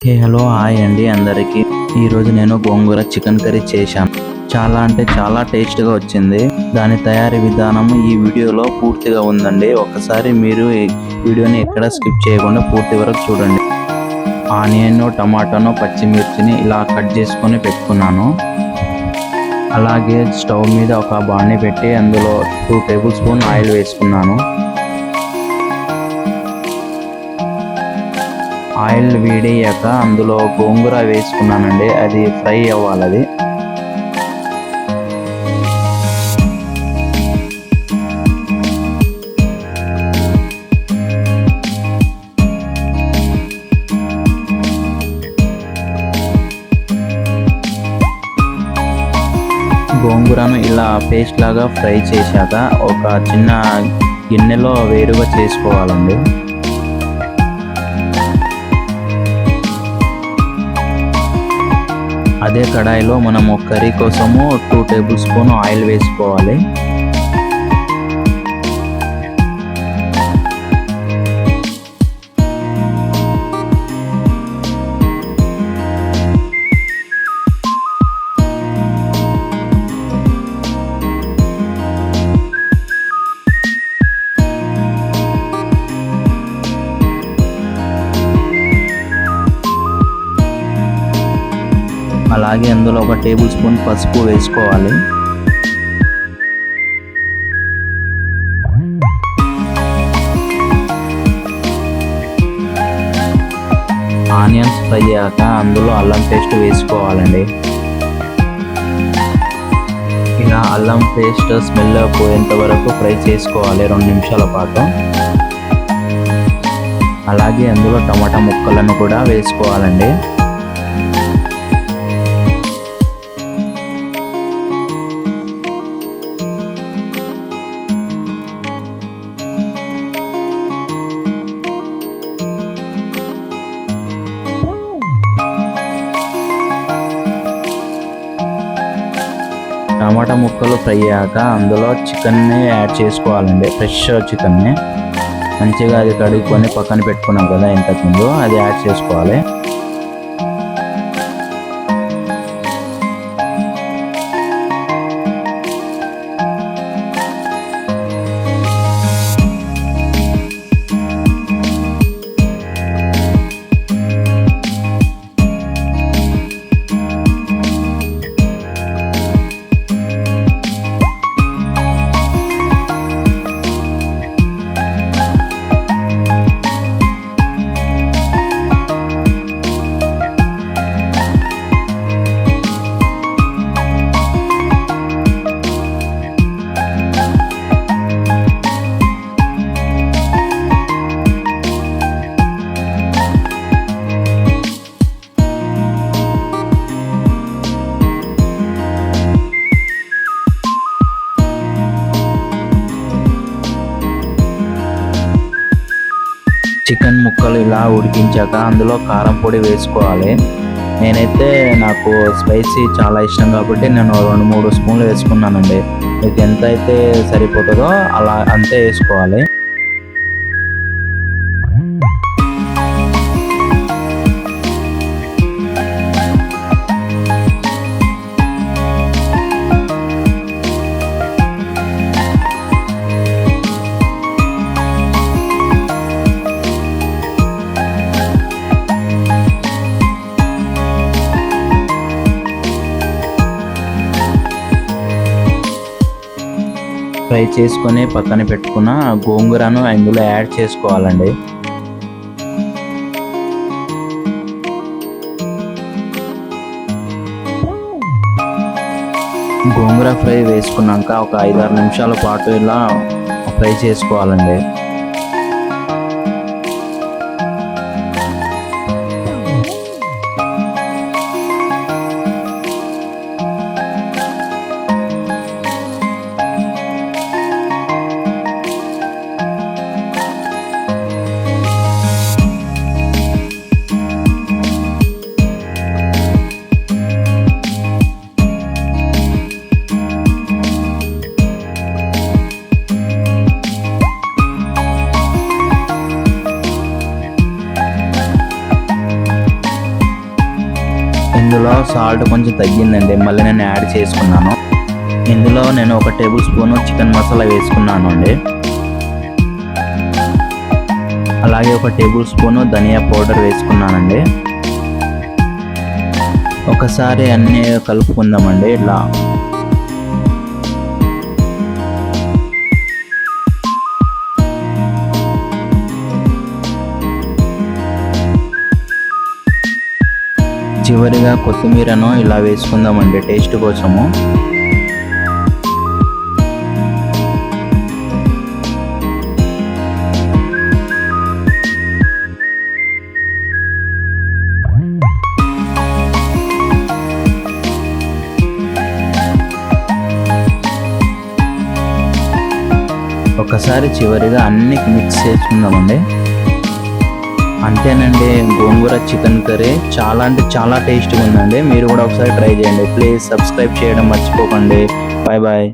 Hello hi అండి అందరికీ. ఈరోజు నేను గోంగూర చికెన్ కర్రీ చేశాను. చాలా అంటే చాలా టేస్ట్గా వచ్చింది. దాని తయారీ విధానం ఈ వీడియోలో పూర్తిగా ఉందండి. ఒకసారి మీరు ఈ వీడియోని ఎక్కడ స్కిప్ చేయకుండా పూర్తి వరకు చూడండి. ఆనియన్, టమాటాను, పచ్చిమిర్చిని ఇలా కట్ చేసుకొని పెట్టుకున్నాను. అలాగే స్టవ్ మీద ఒక బాండీ పెట్టి అందులో 2 టేబుల్ స్పూన్ ఆయిల్ వేసుకున్నాను. ఆయిల్ వేడయ్యాక అందులో గోంగూర వేసుకున్నానండి. అది ఫ్రై అవ్వాలి. గోంగూరను ఇలా పేస్ట్ లాగా ఫ్రై చేశాక ఒక చిన్న గిన్నెలో వేరుగా చేసుకోవాలండి. అదే కడాయిలో మనము కర్రీ కోసము 2 టేబుల్ స్పూన్ ఆయిల్ వేసుకోవాలి. అలాగే అందులో ఒక టేబుల్ స్పూన్ పసుపు వేసుకోవాలి. ఆనియన్స్ ఫ్రై అయ్యాక అందులో అల్లం పేస్ట్ వేసుకోవాలండి. ఇలా అల్లం పేస్ట్ స్మెల్ పోయేంత వరకు ఫ్రై చేసుకోవాలి 2 నిమిషాల పాటు. అలాగే అందులో టమాటా ముక్కలను కూడా వేసుకోవాలండి. టమాటా ముక్కలు ఫ్రై అయ్యాక అందులో చికెన్ని యాడ్ చేసుకోవాలండి. ఫ్రెష్ చికెన్ని మంచిగా అది కడుక్కొని పక్కన పెట్టుకున్నాం కదా ఇంతకుముందు, అది యాడ్ చేసుకోవాలి. చికెన్ ముక్కలు ఇలా ఉడికించాక అందులో కారం పొడి వేసుకోవాలి. నేనైతే నాకు స్పైసీ చాలా ఇష్టం కాబట్టి నేను 2-3 స్పూన్లు వేసుకున్నానండి. మీకు ఎంత అయితే సరిపోతుందో అలా అంతే వేసుకోవాలి. ఫ్రై చేసుకొని పక్కన పెట్టుకున్న గోంగూరను ఇందులో యాడ్ చేసుకోవాలండి. గోంగూర ఫ్రై వేసుకున్నాక ఒక 5-6 నిమిషాల పాటు ఇలా ఫ్రై చేసుకోవాలండి. ఇందులో సాల్ట్ కొంచెం తగ్గిందండి, మళ్ళీ నేను యాడ్ చేసుకున్నాను. ఇందులో నేను 1 టేబుల్ స్పూన్ చికెన్ మసాలా వేసుకున్నాను అండి. అలాగే 1 టేబుల్ స్పూన్ ధనియా పౌడర్ వేసుకున్నానండి. ఒకసారి అన్నీ కలుపుకుందామండి. ఇలా చివరిగా కొత్తిమీరను ఇలా వేసుకుందామండి టేస్ట్ కోసము. ఒకసారి చివరిగా అన్ని మిక్స్ చేసుకుందామండి. అంతేనండి, గోంగూర చికెన్ కర్రీ చాలా అంటే చాలా టేస్ట్గా ఉందండి. మీరు కూడా ఒకసారి ట్రై చేయండి. ప్లీజ్ సబ్స్క్రైబ్ చేయడం మర్చిపోకండి. Bye bye.